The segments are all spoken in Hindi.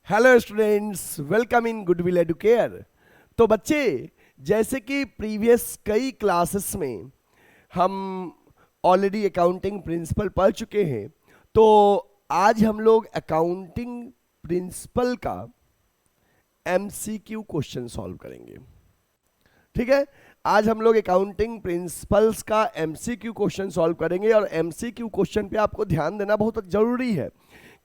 Hello students, welcome in goodwill Educare. तो बच्चे, जैसे कि प्रीवियस कई क्लासेस में हम ऑलरेडी अकाउंटिंग प्रिंसिपल पढ़ चुके हैं, तो आज हम लोग अकाउंटिंग प्रिंसिपल का एमसीक्यू क्वेश्चन सॉल्व करेंगे। ठीक है, आज हम लोग अकाउंटिंग प्रिंसिपल्स का एमसीक्यू क्वेश्चन सॉल्व करेंगे और एमसीक्यू क्वेश्चन पे आपको ध्यान देना बहुत जरूरी है,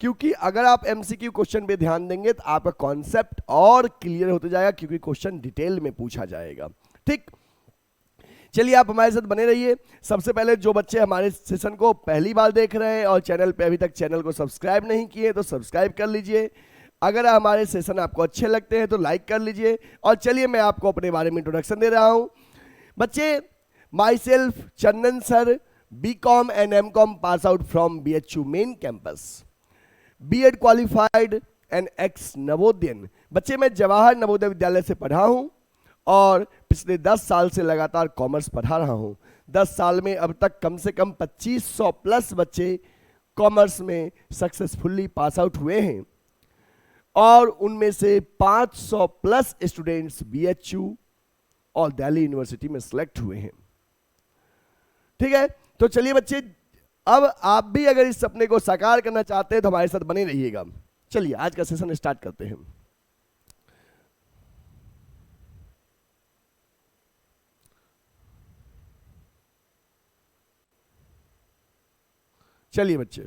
क्योंकि अगर आप एमसीक्यू क्वेश्चन पे ध्यान देंगे तो आपका कॉन्सेप्ट और क्लियर होते जाएगा, क्योंकि क्वेश्चन डिटेल में पूछा जाएगा। ठीक, चलिए आप हमारे साथ बने रहिए। सबसे पहले जो बच्चे हमारे सेशन को पहली बार देख रहे हैं और चैनल पे अभी तक चैनल को सब्सक्राइब नहीं किए तो सब्सक्राइब कर लीजिए। अगर हमारे सेशन आपको अच्छे लगते हैं तो लाइक कर लीजिए। और चलिए मैं आपको अपने बारे में इंट्रोडक्शन दे रहा हूं। बच्चे, myself Chandan sir, BCom and MCom pass out from BHU main campus, B.Ed qualified and ex Navodayan. बच्चे, मैं जवाहर नवोदय विद्यालय से पढ़ा हूं और पिछले 10 साल से लगातार कॉमर्स पढ़ा रहा हूं। 10 साल में अब तक कम से कम 2500 प्लस बच्चे कॉमर्स में सक्सेसफुली पास आउट हुए हैं और उनमें से 500 प्लस स्टूडेंट्स BHU और दिल्ली यूनिवर्सिटी में सिलेक्ट हुए हैं। ठीक है, तो चलिए बच्चे, अब आप भी अगर इस सपने को साकार करना चाहते हैं तो हमारे साथ बने रहिएगा। चलिए आज का सेशन स्टार्ट करते हैं। चलिए बच्चे,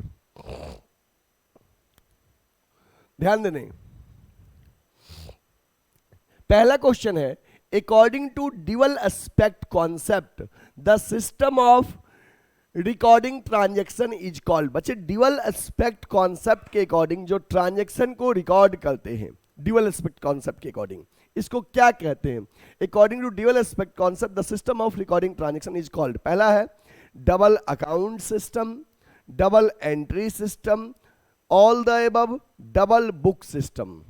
ध्यान देने, पहला क्वेश्चन है, according to dual aspect concept the system of recording transaction is called. बच्चे, ड्यूअल एस्पेक्ट कॉन्सेप्ट के अकॉर्डिंग जो ट्रांजैक्शन को रिकॉर्ड करते हैं, ड्यूअल एस्पेक्ट कॉन्सेप्ट के अकॉर्डिंग इसको क्या कहते हैं? According to dual aspect concept the system of recording transaction is called. पहला है double account system, double entry system, all the above, double book system.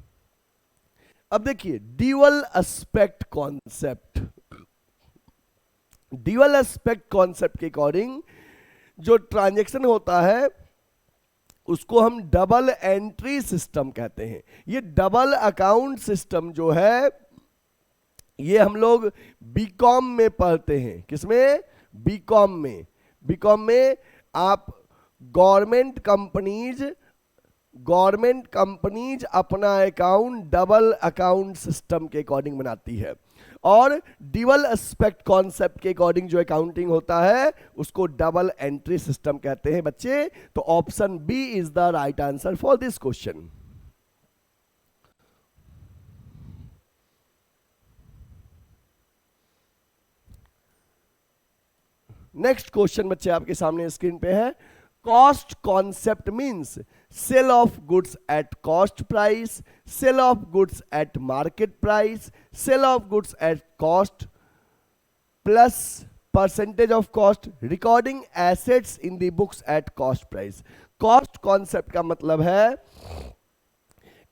अब देखिए, dual aspect concept, dual aspect concept के अकॉर्डिंग जो ट्रांजैक्शन होता है उसको हम डबल एंट्री सिस्टम कहते हैं। ये डबल अकाउंट सिस्टम जो है ये हम लोग बीकॉम में पढ़ते हैं। किसमें? बीकॉम में। बीकॉम में आप गवर्नमेंट कंपनीज अपना अकाउंट डबल अकाउंट सिस्टम के अकॉर्डिंग बनाती है और ड्यूअल एस्पेक्ट कॉन्सेप्ट के अकॉर्डिंग जो अकाउंटिंग होता है उसको डबल एंट्री सिस्टम कहते हैं। बच्चे, तो option B is the right answer for this question. Next question बच्चे आपके सामने स्क्रीन पे है। Cost concept means sale of goods at cost price, sale of goods at market price, sale of goods at cost plus percentage of cost, recording assets in the books at cost price. Cost concept का मतलब है,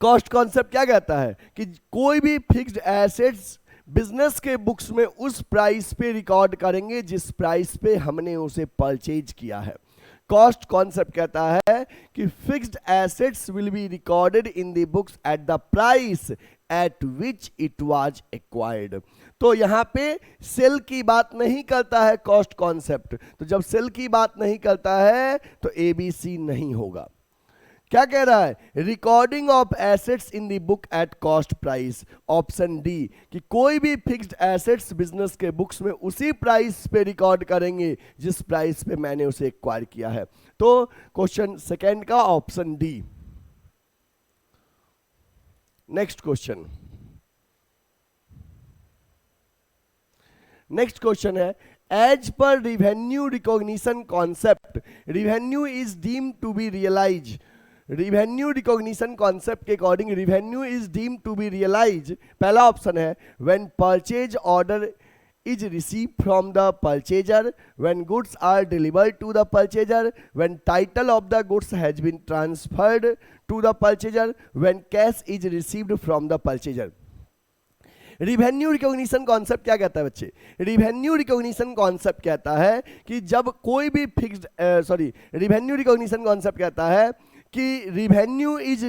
कॉस्ट कॉन्सेप्ट क्या कहता है कि कोई भी फिक्स्ड एसेट्स बिजनेस के बुक्स में उस प्राइस पे रिकॉर्ड करेंगे जिस प्राइस पे हमने उसे परचेज किया है। कॉस्ट कॉन्सेप्ट कहता है कि fixed assets will be recorded in the books at the price at which it was acquired. तो यहां पे सेल की बात नहीं करता है कॉस्ट कॉन्सेप्ट, तो जब सेल की बात नहीं करता है तो ABC नहीं होगा। क्या कह रहा है? Recording of assets in the book eight cost price, option D, कि कोई भी फिक्स्ड एसेट्स बिजनेस के बुक्स में उसी प्राइस पे रिकॉर्ड करेंगे जिस प्राइस पे मैंने उसे एक्वायर किया है। तो क्वेश्चन सेकंड का option D. Next question, next question है, as per revenue recognition concept revenue is deemed to be realise. Revenue recognition concept के according revenue is deemed to be realise. पहला ऑप्शन है when purchase order is received from the purchaser, when goods are delivered to the purchaser, when title of the goods has been transferred to the purchaser, when cash is received from the purchaser। Revenue recognition concept क्या कहता है बच्चे? रिवेन्यू रिकॉग्निशन कॉन्सेप्ट कहता है कि जब कोई भी फिक्स्ड रिवेन्यू रिकॉग्निशन कॉन्सेप्ट कहता है कि revenue is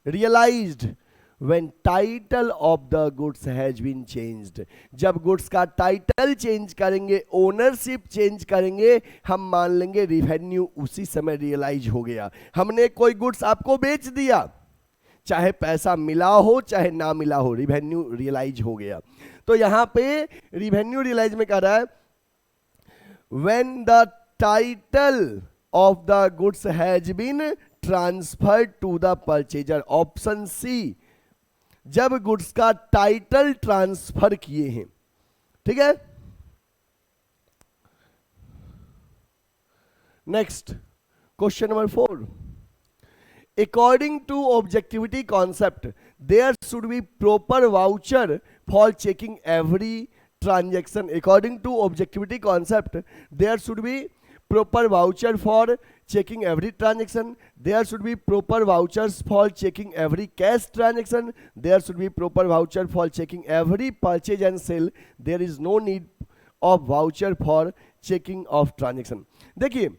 realised when title of the goods has been changed. जब गुड्स का टाइटल चेंज करेंगे, ओनरशिप चेंज करेंगे, हम मान लेंगे रिवेन्यू उसी समय रियलाइज हो गया। हमने कोई गुड्स आपको बेच दिया, चाहे पैसा मिला हो चाहे ना मिला हो, रिवेन्यू रियलाइज हो गया। तो यहां पे रिवेन्यू रियलाइज में कह रहा है when the title of the goods has been transferred to the purchaser। Option C, जब गुड्स का टाइटल ट्रांसफर किए हैं। ठीक है, next question number 4। According to objectivity concept there should be proper voucher for checking every transaction। according to objectivity concept there should be proper voucher for checking every transaction, there should be proper vouchers for checking every cash transaction, there should be proper voucher for checking every purchase and sale, there is no need of voucher for checking of transaction। देखिए,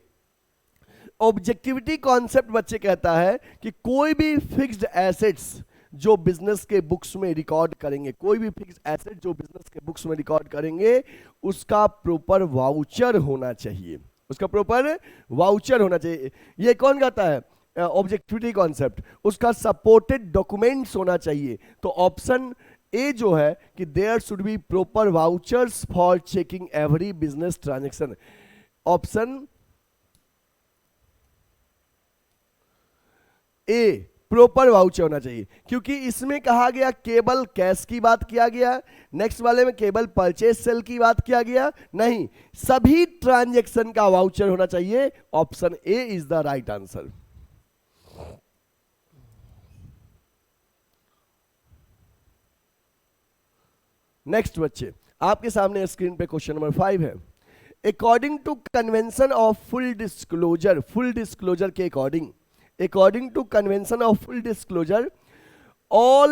ऑब्जेक्टिविटी कॉन्सेप्ट बच्चे कहता है कि कोई भी फिक्स्ड एसेट्स जो बिजनेस के बुक्स में रिकॉर्ड करेंगे, कोई भी फिक्स एसेट जो बिजनेस के बुक्स में रिकॉर्ड करेंगे, उसका प्रॉपर वाउचर होना चाहिए, उसका प्रॉपर वाउचर होना चाहिए। ये कौन कहता है ऑब्जेक्टिविटी कॉन्सेप्ट? उसका सपोर्टेड डॉक्यूमेंट्स होना चाहिए। तो ऑप्शन ए जो है कि there should be proper vouchers for checking every business transaction, option A proper voucher होना चाहिए। क्योंकि इसमें कहा गया केवल कैश की बात किया गया, नेक्स्ट वाले में केवल परचेज सेल की बात किया गया, नहीं, सभी ट्रांजैक्शन का वाउचर होना चाहिए। Option A is the right answer. Next बच्चे, आपके सामने स्क्रीन पे क्वेश्चन नंबर 5 है। According to convention of full disclosure के according to convention of full disclosure all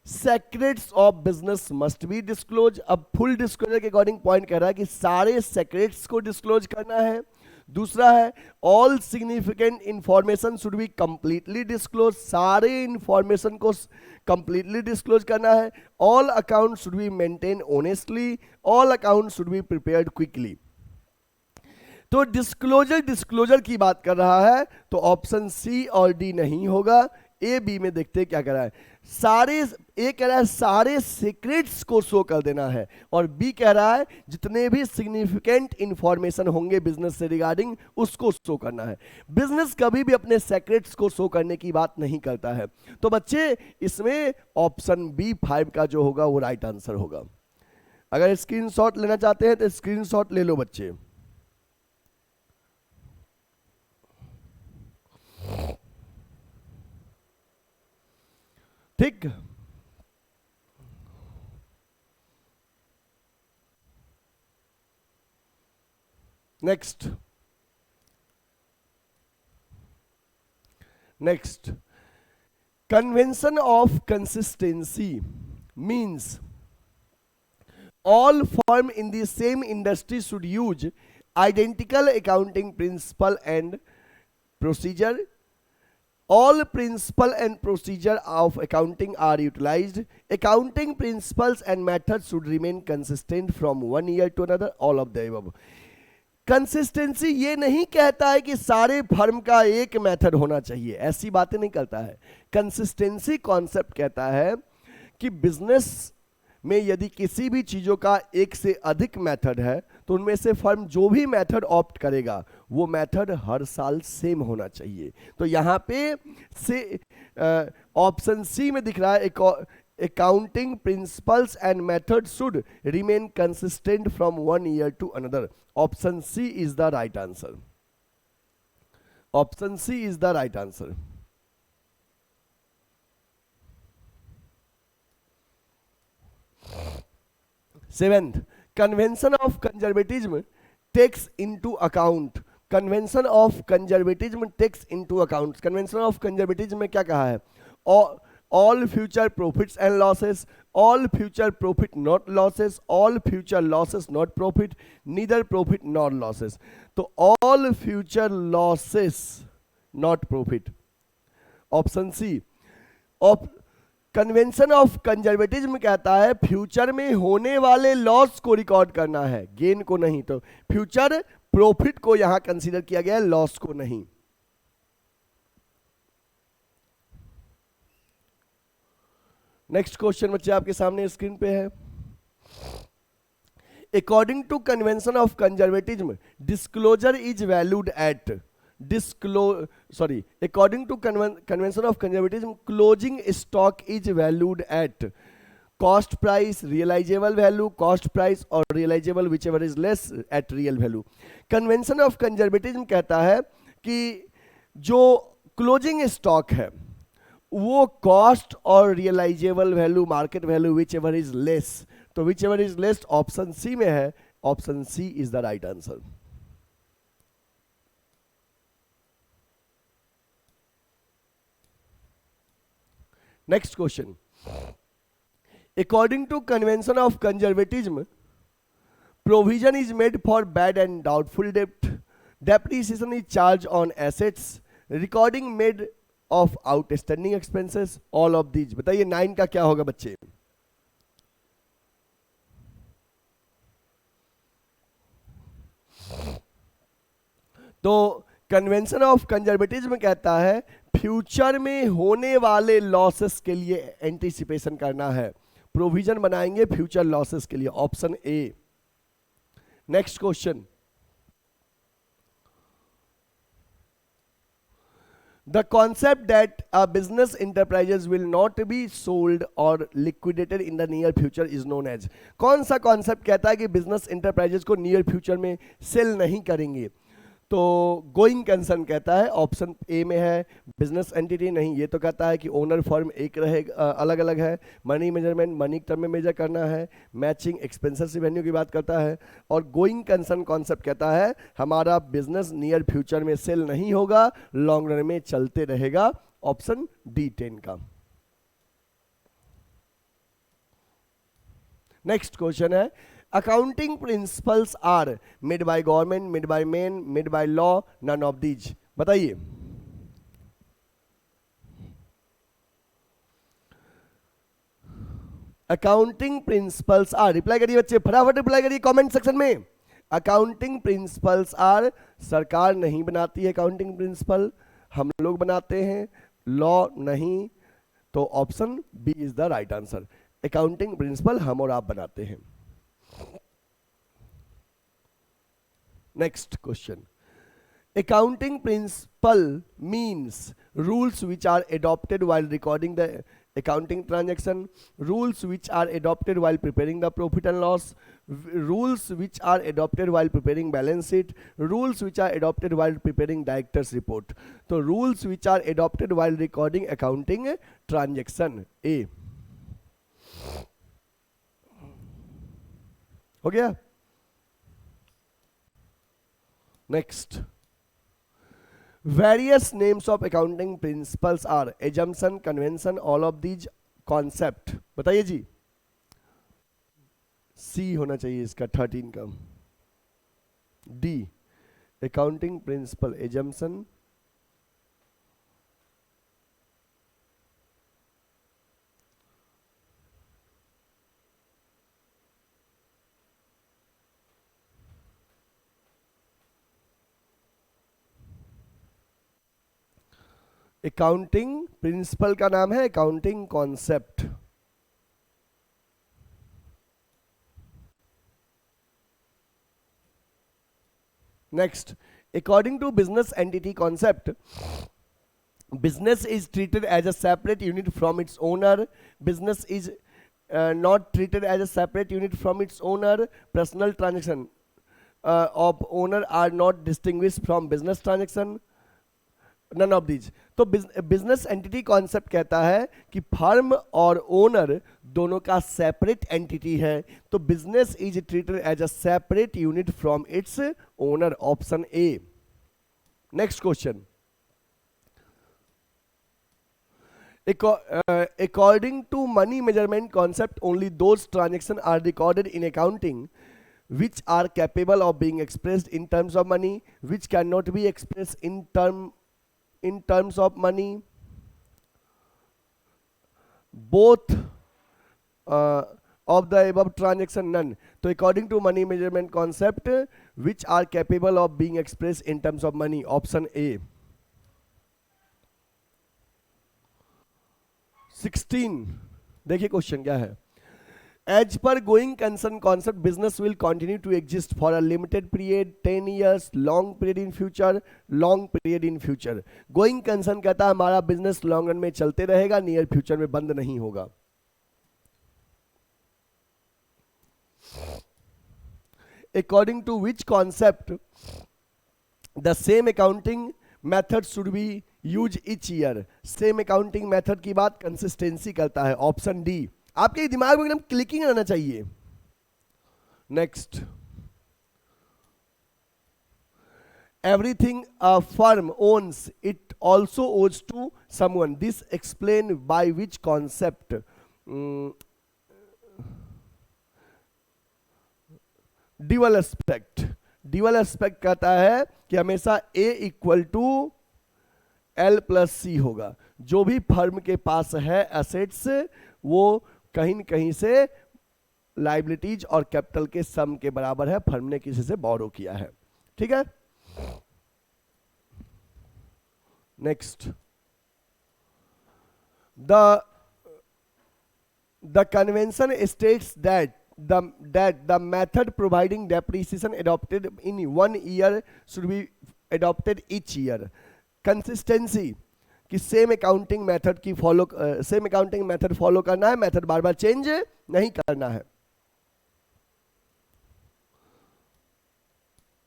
secrets of business must be disclosed। अब फुल डिस्क्लोजर के अकॉर्डिंग पॉइंट कह रहा है कि सारे सेक्रेट्स को डिस्क्लोज करना है। दूसरा है all significant information should be completely disclose, सारे इंफॉर्मेशन को कंप्लीटली डिस्क्लोज करना है। All account should be maintain honestly, all account should be prepared quickly. तो डिस्क्लोजर की बात कर रहा है, तो ऑप्शन सी और डी नहीं होगा। ए बी में देखते हैं क्या कर रहा है। ए कह रहा है सारे सीक्रेट्स को शो कर देना है, और बी कह रहा है जितने भी सिग्निफिकेंट इंफॉर्मेशन होंगे बिजनेस से रिगार्डिंग उसको शो करना है। बिजनेस कभी भी अपने सीक्रेट्स को शो करने की बात नहीं करता है। तो बच्चे इसमें ऑप्शन बी 5 का जो होगा वो राइट आंसर होगा। अगर स्क्रीनशॉट लेना चाहते हैं तो स्क्रीनशॉट ले लो बच्चे। ठीक, next convention of consistency means all firm in the same industry should use identical accounting principle and procedure. All principle and procedure of accounting are utilized. Accounting principles and methods should remain consistent from one year to another. All of the above. Consistency ये नहीं कहता है कि सारे फर्म का एक मेथड होना चाहिए, ऐसी बातें नहीं करता है। कंसिस्टेंसी कॉन्सेप्ट कहता है कि बिजनेस में यदि किसी भी चीजों का एक से अधिक मेथड है तो उनमें से फर्म जो भी मेथड ऑप्ट करेगा वो मेथड हर साल सेम होना चाहिए। तो यहाँ पे से ऑप्शन सी में दिख रहा है accounting principles and methods should remain consistent from one year to another. Option C is the right answer. Option C is the right answer. Seventh, convention of conservatism takes into account. Convention of conservatism takes into account. Convention of conservatism में क्या कहा है? All future profits and losses, all future profit not losses, all future losses not profit, neither profit nor losses. तो all future losses not profit. Option C, convention of conservatism कहता है फ्यूचर में होने वाले लॉस को रिकॉर्ड करना है, गेन को नहीं। तो फ्यूचर प्रॉफिट को यहां कंसीडर किया गया है, लॉस को नहीं। नेक्स्ट क्वेश्चन बच्चे आपके सामने स्क्रीन पे है। According to convention of conservatism disclosure is valued at according to convention of conservatism closing stock is valued at cost price, realizable value, cost price और realizable whichever is less at real value। convention of conservatism कहता है कि जो क्लोजिंग स्टॉक है वो कॉस्ट और realisable value, market value whichever is less, तो whichever is less option C में है। Option C is the right answer. Next question, according to convention of conservatism provision is made for bad and doubtful डेप्ट, depreciation is charge on assets, recording made of outstanding expenses, all of these. बताइए 9 का क्या होगा बच्चे? तो कन्वेंशन ऑफ कंजर्वेटिज्म कहता है फ्यूचर में होने वाले लॉसेस के लिए एंटीसिपेशन करना है, प्रोविजन बनाएंगे फ्यूचर लॉसेस के लिए। Option A. Next question, the concept that a business enterprises will not be sold or liquidated in the near future is known as। कौन सा कॉन्सेप्ट कहता है कि बिजनेस इंटरप्राइजेस को नियर फ्यूचर में सेल नहीं करेंगे? तो गोइंग कंसर्न कहता है, ऑप्शन ए में है। बिजनेस एंटिटी नहीं, ये तो कहता है कि ओनर फर्म एक रहेगा, अलग अलग है। मनी मेजरमेंट, मनी टर्म में मेजर करना है। मैचिंग एक्सपेंसेस रेवेन्यू की बात करता है। और गोइंग कंसर्न कॉन्सेप्ट कहता है हमारा बिजनेस नियर फ्यूचर में सेल नहीं होगा, लॉन्ग रन में चलते रहेगा। ऑप्शन डी 10 का। नेक्स्ट क्वेश्चन है, accounting principles are made by government, made by men, made by law, none of these। बताइए। अकाउंटिंग प्रिंसिपल्स आर, रिप्लाई करिए बच्चे, फटाफट रिप्लाई करिए कमेंट सेक्शन में। अकाउंटिंग प्रिंसिपल्स आर, सरकार नहीं बनाती है अकाउंटिंग प्रिंसिपल, हम लोग बनाते हैं, लॉ नहीं। तो option B is the right answer. Accounting principle हम और आप बनाते हैं। Next question, accounting principle means rules which are adopted while recording the accounting transaction, rules which are adopted while preparing the profit and loss, rules which are adopted while preparing balance sheet, rules which are adopted while preparing director's report। तो rules which are adopted while recording accounting transaction, A। हो गया? Next, various names of accounting principles are assumption, convention, all of these, concept। बताइए जी। सी होना चाहिए इसका 13 का। D, accounting principle, assumption, accounting principle का नाम है accounting concept. Next, according to business entity concept, business is treated as a separate unit from its owner, business is not treated as a separate unit from its owner, personal transaction of owner are not distinguished from business transaction, none of these। तो बिजनेस एंटिटी कॉन्सेप्ट कहता है कि फर्म और ओनर दोनों का सेपरेट एंटिटी है, तो business is treated as a separate unit from its owner. Option A. Next question, according to money measurement concept only those transactions are recorded in accounting which are capable of being expressed in terms of money, which cannot be expressed in in terms of money, both of the above transaction none. तो according to money measurement concept, which are capable of being expressed in terms of money? Option A. 16. देखिए क्वेश्चन क्या है. As per going concern concept, business will continue to exist for a limited period, 10 years, long period in future, long period in future. Going concern कहता है हमारा बिजनेस लॉन्ग रन में चलते रहेगा, नियर फ्यूचर में बंद नहीं होगा. According to which concept the same accounting method should be used each year? Same accounting method की बात कंसिस्टेंसी करता है. Option D. आपके दिमाग में एकदम क्लिकिंग रहना चाहिए. Next. Everything a firm owns, it also owes to someone. This explained by which concept? Dual aspect. Dual aspect कहता है कि हमेशा A equal to L plus C होगा. जो भी फर्म के पास है एसेट्स, वो कहीं न कहीं से लाइबिलिटीज और कैपिटल के सम के बराबर है. फर्म ने किसी से बोरो किया है. ठीक है. Next. The convention states that the method providing depreciation adopted in 1 year should be adopted each year. Consistency कि सेम अकाउंटिंग मेथड की सेम अकाउंटिंग मेथड फॉलो करना है, मेथड बार बार चेंज नहीं करना है.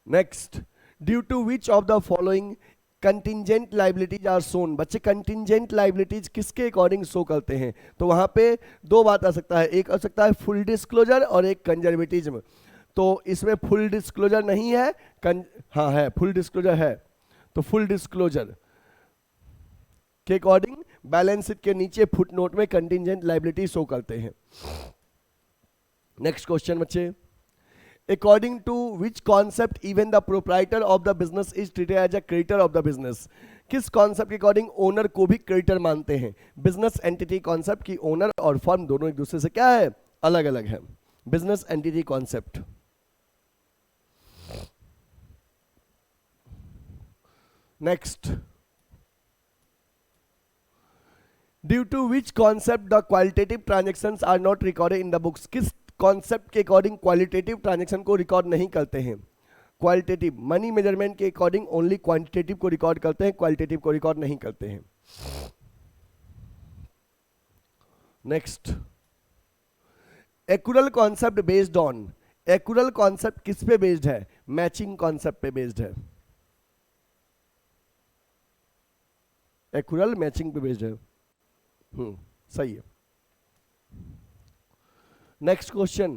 Next. Due to which of the following contingent liabilities are shown. बच्चे कंटिजेंट लाइबिलिटीज किसके अकॉर्डिंग शो करते हैं? तो वहां पे दो बात आ सकता है. एक आ सकता है फुल डिस्क्लोजर और एक कंजर्वेटिज्म. तो इसमें फुल डिस्क्लोजर नहीं है. हाँ है, फुल डिस्क्लोजर है. तो फुल डिस्क्लोजर के अकॉर्डिंग बैलेंस शीट के नीचे फुटनोट में कंटिजेंट लाइबिलिटी शो करते हैं. नेक्स्ट क्वेश्चन बच्चे. According to which concept even the proprietor of the business is treated as a creditor of the business? किस कॉन्सेप्ट के अकॉर्डिंग ओनर को भी क्रेडिटर मानते हैं? बिजनेस एंटिटी कॉन्सेप्ट की ओनर और फर्म दोनों एक दूसरे से क्या है? अलग अलग है. Business entity concept. Next. Due to which concept the qualitative transactions are not recorded in the books. किस कॉन्सेप्ट के अकॉर्डिंग क्वालिटेटिव ट्रांजैक्शन को रिकॉर्ड नहीं करते हैं? क्वालिटेटिव. मनी मेजरमेंट के अकॉर्डिंग ओनली क्वांटिटेटिव को रिकॉर्ड करते हैं, क्वालिटेटिव को रिकॉर्ड नहीं करते हैं. Next. Accrual concept based on. Accrual concept किस पे बेस्ड है? मैचिंग कॉन्सेप्ट पे बेस्ड है. एक्यूरल मैचिंग पे बेस्ड है. सही है. Next question.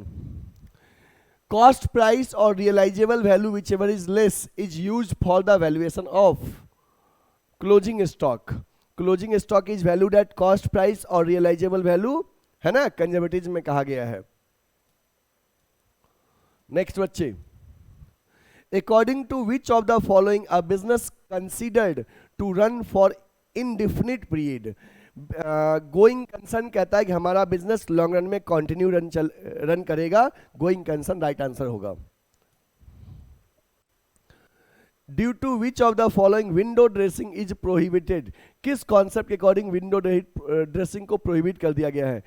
कॉस्ट प्राइस और realisable value whichever is less is use for the valuation of closing stock. Closing stock is valued at cost price और रियलाइजेबल वैल्यू है ना, कंजर्वेटिव में कहा गया है. नेक्स्ट बच्चे. According to which of the following a business considered to run for indefinite period. Going concern कहता है कि हमारा बिजनेस लॉन्ग रन में कंटिन्यू रन करेगा. गोइंग कंसर्न राइट आंसर होगा. Due to which of the following window dressing is prohibited. किस कॉन्सेप्ट के अकॉर्डिंग विंडो ड्रेसिंग को प्रोहिबिट कर दिया गया है?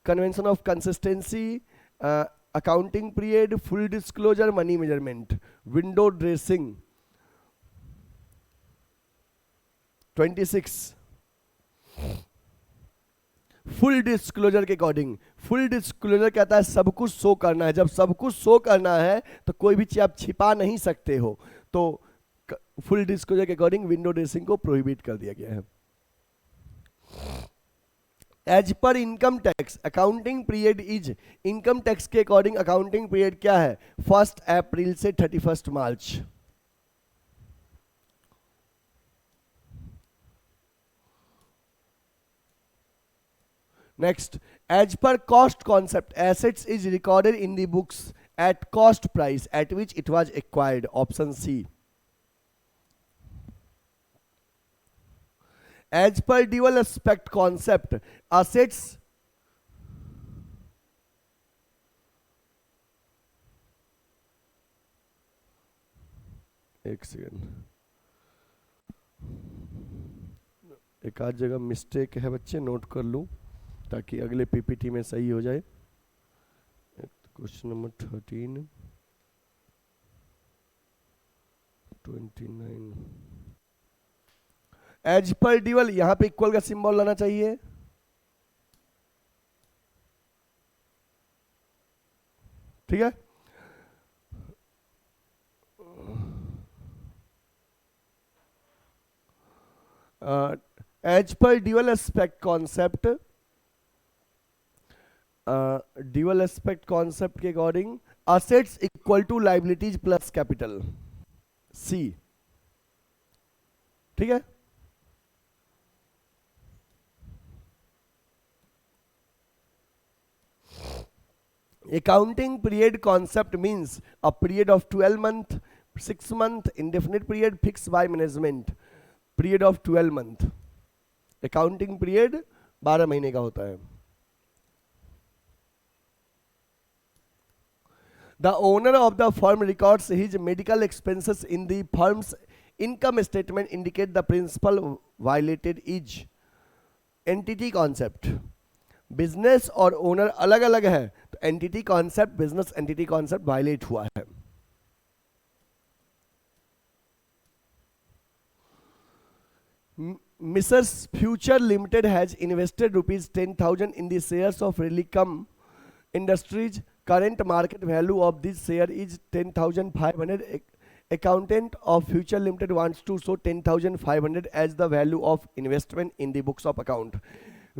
Convention of consistency, accounting period, full disclosure, money measurement. Window dressing. 26. Full disclosure के अकॉर्डिंग. फुल डिस्क्लोजर कहता है सब कुछ शो करना है. जब सब कुछ शो करना है तो कोई भी चीज आप छिपा नहीं सकते हो. तो फुल डिस्क्लोजर के अकॉर्डिंग विंडो ड्रेसिंग को प्रोहिबिट कर दिया गया है. As per income tax accounting period is. Income tax के अकॉर्डिंग अकाउंटिंग पीरियड क्या है? 1 अप्रैल से 31 मार्च. Next, as per cost concept, assets is recorded in the books at cost price at which it was acquired. Option C. As per dual aspect concept assets एक सेकेंड, एक आध जगह मिस्टेक है बच्चे, नोट कर लूं ताकि अगले पीपीटी में सही हो जाए। Question number 13 29 as per dual, यहां पे इक्वल का सिंबल लाना चाहिए। ठीक है, as per dual aspect concept, dual aspect concept के according assets equal to liabilities plus capital, C. ठीक है, accounting period concept means a period of 12 month, 6 month, indefinite period fixed by management, period of 12 month। accounting period 12 महीने का होता है। The owner of the firm records his medical expenses in the firm's income statement indicate the principal violated is entity concept। Business और ओनर अलग अलग है तो entity concept, business entity concept violate हुआ है। Messrs Future Limited has invested ₹10,000 in the shares of Relicom industries, current market value of this share is 10,500। accountant of future limited wants to show 10,500 as the value of investment in the books of account,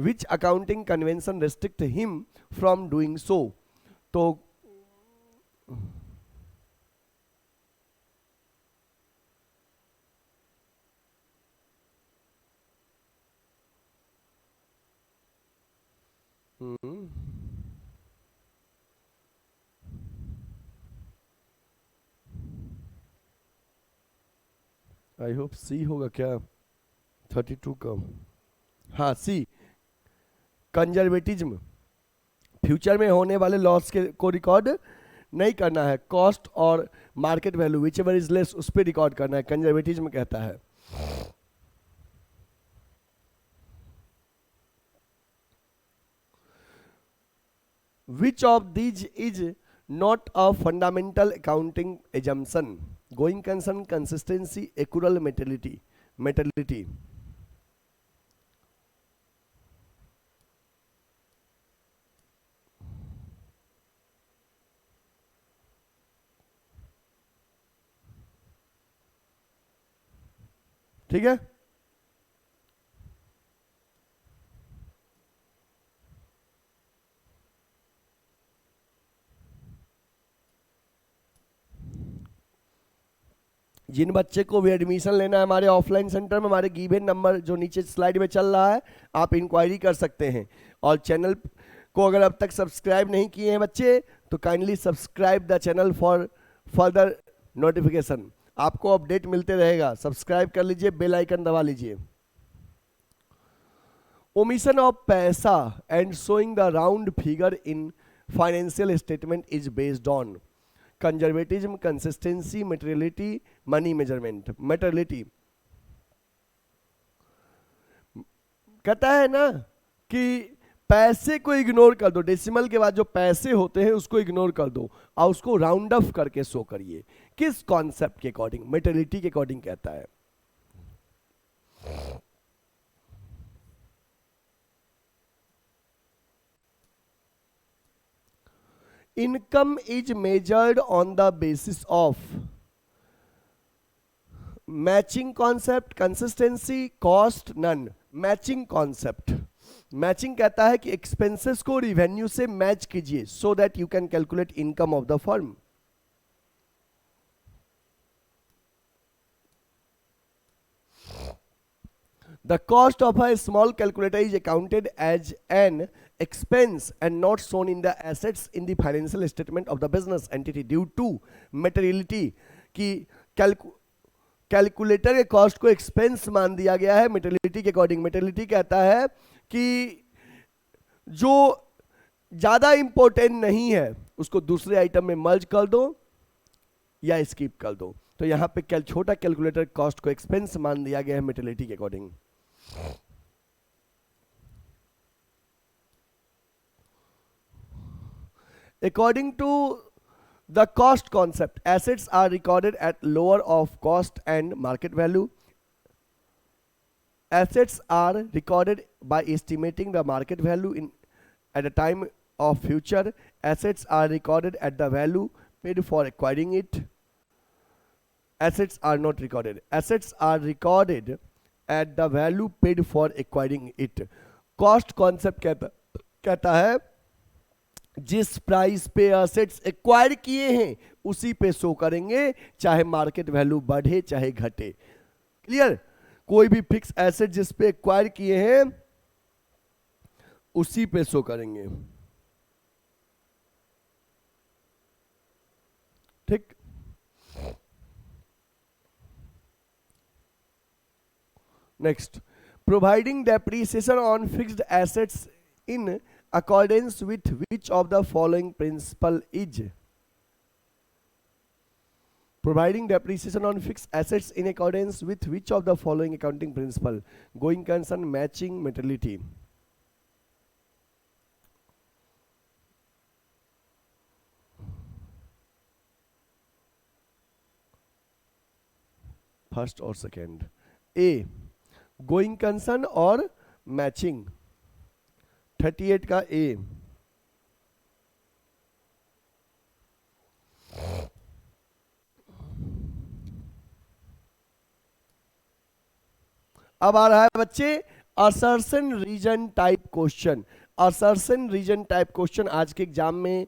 which accounting convention restrict him from doing so। तो आई होप सी होगा क्या 32 का। हाँ सी, कंजर्वेटिज्म, फ्यूचर में होने वाले लॉस के को रिकॉर्ड नहीं करना है, कॉस्ट और market value whichever is less उस पर रिकॉर्ड करना है, कंजर्वेटिज्म कहता है। Which of these is not a fundamental accounting assumption, going concern, consistency, accrual, materiality. ठीक है, जिन बच्चे को भी एडमिशन लेना है हमारे ऑफलाइन सेंटर में, हमारे गिवन नंबर जो नीचे स्लाइड में चल रहा है आप इंक्वायरी कर सकते हैं। और चैनल को अगर अब तक सब्सक्राइब नहीं किए हैं बच्चे तो kindly subscribe the channel for further notification, आपको अपडेट मिलते रहेगा। सब्सक्राइब कर लीजिए, बेल आइकन दबा लीजिए। ओमिशन ऑफ पैसा and showing the round figure in financial statement is based on conservatism, consistency, materiality, money measurement. Materiality कहता है ना कि पैसे को इग्नोर कर दो, डेसिमल के बाद जो पैसे होते हैं उसको इग्नोर कर दो और उसको राउंड ऑफ करके शो करिए। किस कॉन्सेप्ट के अकॉर्डिंग? मटेरियलिटी के अकॉर्डिंग कहता है। Income is measured on the basis of matching concept, consistency, cost, none. Matching concept, matching कहता है कि एक्सपेंसेस को रिवेन्यू से मैच कीजिए so that you can calculate income of the firm. The cost of a small calculator is accounted as an expense and not shown in the assets in the financial statement of the business entity due to materiality। कि कैलकुलेटर के कॉस्ट को एक्सपेंस मान दिया गया है मेटेलिटी के अकॉर्डिंग। मेटेलिटी कहता है कि जो ज्यादा इंपॉर्टेंट नहीं है उसको दूसरे आइटम में मर्ज कर दो या स्किप कर दो। तो यहां पे छोटा कैलकुलेटर कॉस्ट को एक्सपेंस मान दिया गया है मेटेलिटी के according. According to the cost concept, assets are recorded at lower of cost and market value. Assets are recorded by estimating the market value at the time of future. Assets are recorded at the value paid for acquiring it. Assets are not recorded. Assets are recorded at the value paid for acquiring it. Cost concept कहता है जिस प्राइस पे एसेट्स एक्वायर किए हैं उसी पे शो करेंगे, चाहे मार्केट वैल्यू बढ़े चाहे घटे। क्लियर? कोई भी फिक्स एसेट जिस पे एक्वायर किए हैं उसी पे शो करेंगे। ठीक? Next, providing depreciation on fixed assets in accordance with which of the following principle is? Providing depreciation on fixed assets in accordance with which of the following accounting principle? Going concern, matching, metality. First or second? A, going concern और matching। 38 का ए। अब आ रहा है बच्चे assertion reason type question. Assertion reason type question आज के एग्जाम में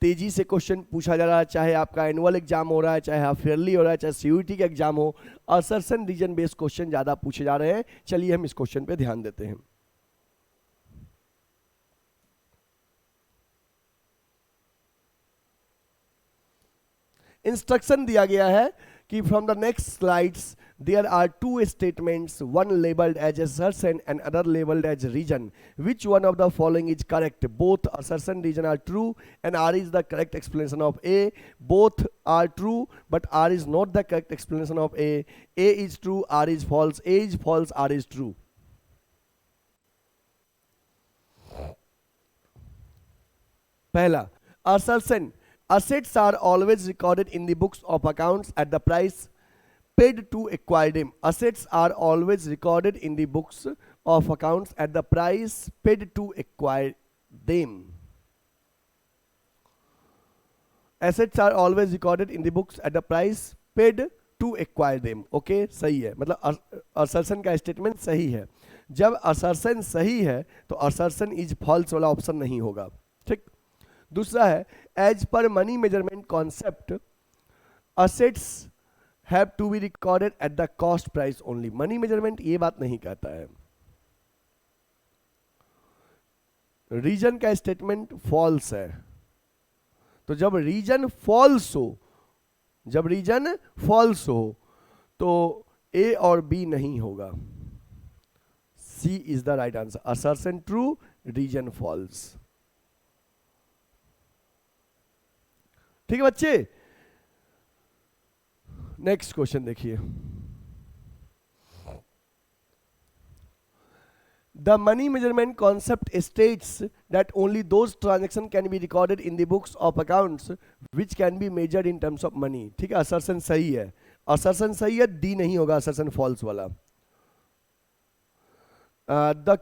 तेजी से क्वेश्चन पूछा जा रहा है, चाहे आपका एनुअल एग्जाम हो रहा है, चाहे हाफ ईयरली हो रहा है, चाहे सीयूईटी का एग्जाम हो। असर्शन रीजन बेस्ड क्वेश्चन ज्यादा पूछे जा रहे हैं। चलिए हम इस क्वेश्चन पे ध्यान देते हैं। इंस्ट्रक्शन दिया गया है कि from the next slides there are two statements, one labelled as assertion and other labeled as region. Which one of the following is correct? Both assertion region are true and R is the correct explanation of A. Both are true but R is not the correct explanation of A. A is true, R is false. A is false, R is true. पहला assertion, assets are always recorded in the books of accounts at the price paid to acquire them. Assets are always recorded in the books of accounts at the price paid to acquire them. Assets are always recorded in the books at the price paid to acquire them. Okay, सही है, मतलब assertion का स्टेटमेंट सही है। जब assertion सही है तो assertion is false वाला ऑप्शन नहीं होगा। ठीक। दूसरा है as per money measurement concept assets have to be recorded at the cost price only. Money measurement ये बात नहीं कहता है। रीजन का स्टेटमेंट फॉल्स है। तो जब रीजन फॉल्स हो तो ए और बी नहीं होगा। C is the right answer. Assertion true, reason false. ठीक है बच्चे, नेक्स्ट क्वेश्चन देखिए। The money measurement concept states that only those transaction can be recorded in the books of accounts which can be measured in terms of money. ठीक है, असर्शन सही है। असर्शन सही है, डी नहीं होगा असर्शन फॉल्स वाला। The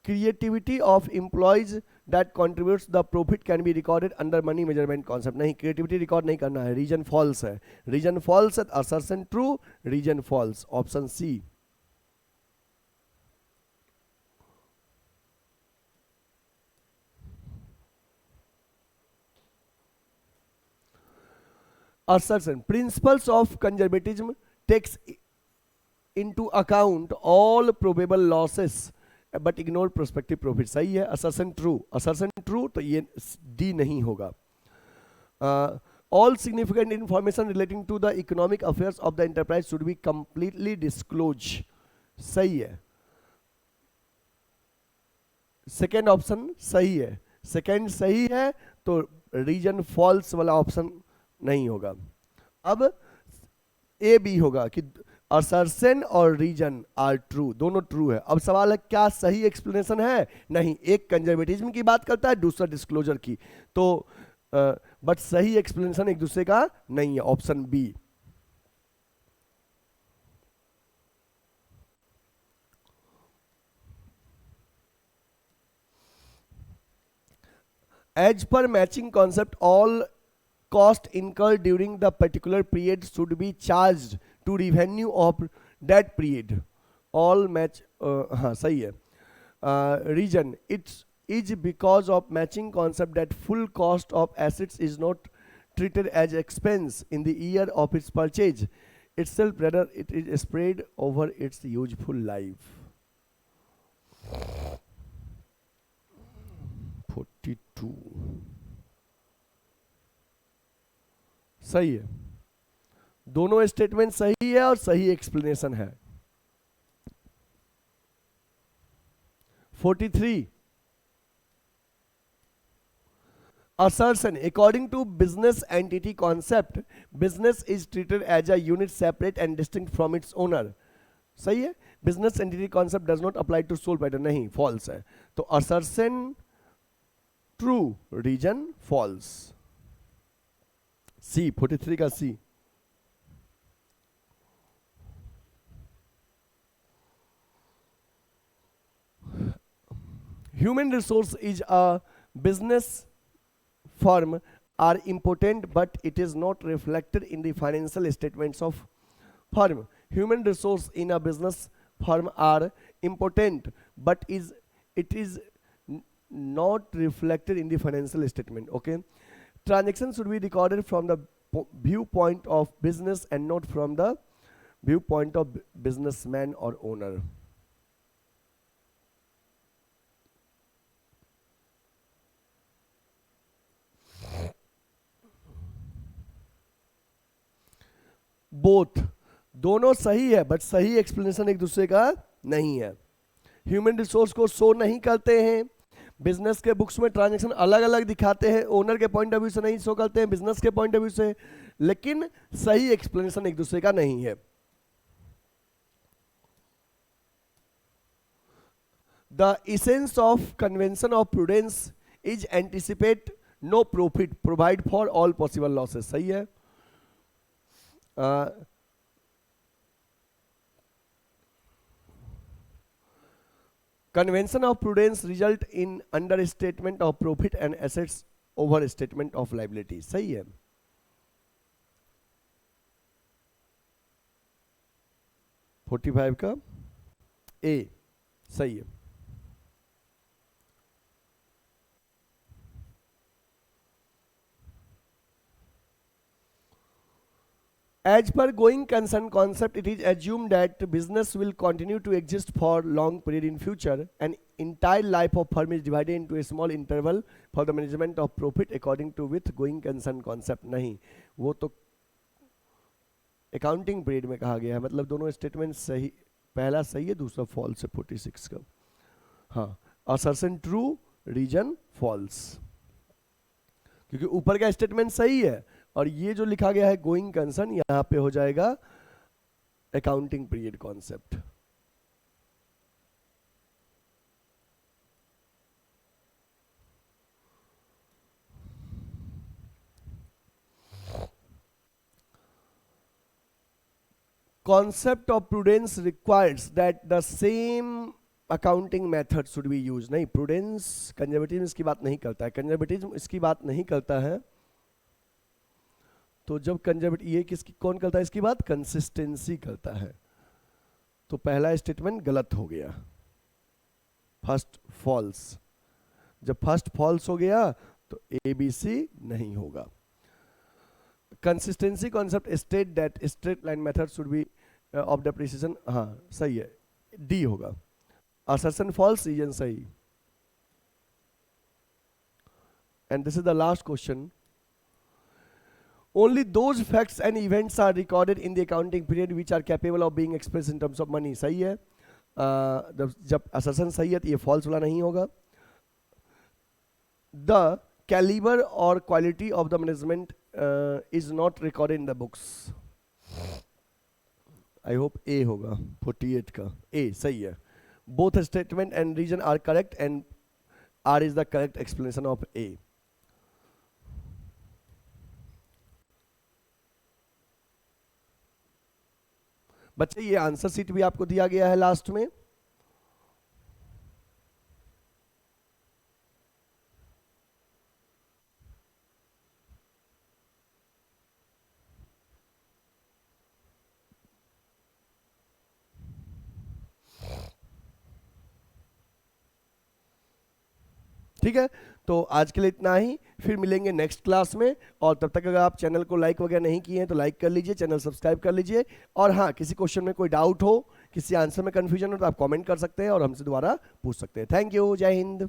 creativity of employees that contributes the profit can be recorded under money measurement concept. नहीं, क्रिएटिविटी रिकॉर्ड नहीं करना है। रीजन फॉल्स है। रीजन फॉल्स है, assertion true, reason false. Option C. assertion, principles of conservatism takes into account all probable losses but ignore prospective profit. सही है, असर्शन ट्रू। असर्शन ट्रू, तो ये डी नहीं होगा। All significant information relating to the economic affairs of the enterprise should be completely disclose. सही है, सेकेंड ऑप्शन सही है, सेकेंड सही है, तो रीजन फॉल्स वाला ऑप्शन नहीं होगा। अब ए बी होगा कि असर्शन और रीजन आर ट्रू, दोनों ट्रू है। अब सवाल है क्या सही एक्सप्लेनेशन है? नहीं, एक कंजर्वेटिज्म की बात करता है, दूसरा डिस्क्लोजर की, तो बट सही एक्सप्लेनेशन एक दूसरे का नहीं है, option B. As per matching concept all cost incurred during the particular period should be charged to revenue of that period. All match हाँ सही है। Reason it's is because of matching concept that full cost of assets is not treated as expense in the year of its purchase itself, rather it is spread over its useful life. 42 सही है, दोनों स्टेटमेंट सही है और सही एक्सप्लेनेशन है। 43 assertion according to business entity concept business is treated as a unit separate and distinct from its owner। सही है, business entity concept does not apply to sole proprietor, नहीं, false है। तो assertion true, reason false। सी 43 का सी। Human resource is a business firm are important but it is not reflected in the financial statements of firm। Human resource in a business firm are important but it is not reflected in the financial statement। okay, transaction should be recorded from the viewpoint of business and not from the viewpoint of businessman or owner। Both, दोनों सही है बट सही एक्सप्लेनेशन एक दूसरे का नहीं है। ह्यूमन रिसोर्स को शो नहीं करते हैं, बिजनेस के बुक्स में ट्रांजैक्शन अलग अलग दिखाते हैं, ओनर के पॉइंट ऑफ व्यू से नहीं शो करते हैं, बिजनेस के पॉइंट ऑफ व्यू से, लेकिन सही एक्सप्लेनेशन एक दूसरे का नहीं है। The essence of convention of prudence is anticipate no profit provide for all possible losses. सही है। Convention of prudence result in understatement of profit and assets over statement of liability। सही है। फोर्टी फाइव का ए सही है। As per going concern concept, it is assumed that business will continue to exist for long period in future. An entire life of firm is divided into a small interval for the management of profit according to with going concern concept। नहीं, वो तो अकाउंटिंग पीरियड में कहा गया है, मतलब दोनों स्टेटमेंट सही, पहला सही है दूसरा फॉल्स है 46 का। हाँ, असर्शन ट्रू, रीजन फॉल्स, क्योंकि ऊपर का स्टेटमेंट सही है और ये जो लिखा गया है गोइंग कंसर्न, यहां पे हो जाएगा accounting period concept. Concept of prudence requires that the same accounting method should B use. नहीं, प्रूडेंस कंजर्वेटिज्म इसकी बात नहीं करता है, कंजर्वेटिज्म इसकी बात नहीं करता है। तो जब कंजर्वेटिव, ये किसकी कौन करता है इसकी बात? कंसिस्टेंसी करता है। तो पहला स्टेटमेंट गलत हो गया, फर्स्ट फॉल्स। जब फर्स्ट फॉल्स हो गया तो ए बी सी नहीं होगा। Consistency concept state that straight line method should be of depreciation, हाँ सही है, डी होगा। असर्शन फॉल्स, रीजन सही। And this is the last question. Only those facts and events are recorded in the accounting period which are capable of being express in terms of money. सही है। जब असर्शन सही है तो ये फॉल्स वाला नहीं होगा। द कैलिबर और quality of the management is not recorded in the books. I hope A होगा 48 का, ए सही है। Both statement and reason are correct and R is the correct explanation of A. बच्चे ये आंसर शीट भी आपको दिया गया है लास्ट में। ठीक है, तो आज के लिए इतना ही, फिर मिलेंगे नेक्स्ट क्लास में। और तब तक अगर आप चैनल को लाइक वगैरह नहीं किए हैं तो लाइक कर लीजिए, चैनल सब्सक्राइब कर लीजिए। और हाँ, किसी क्वेश्चन में कोई डाउट हो, किसी आंसर में कंफ्यूजन हो तो आप कमेंट कर सकते हैं और हमसे दोबारा पूछ सकते हैं। थैंक यू, जय हिंद।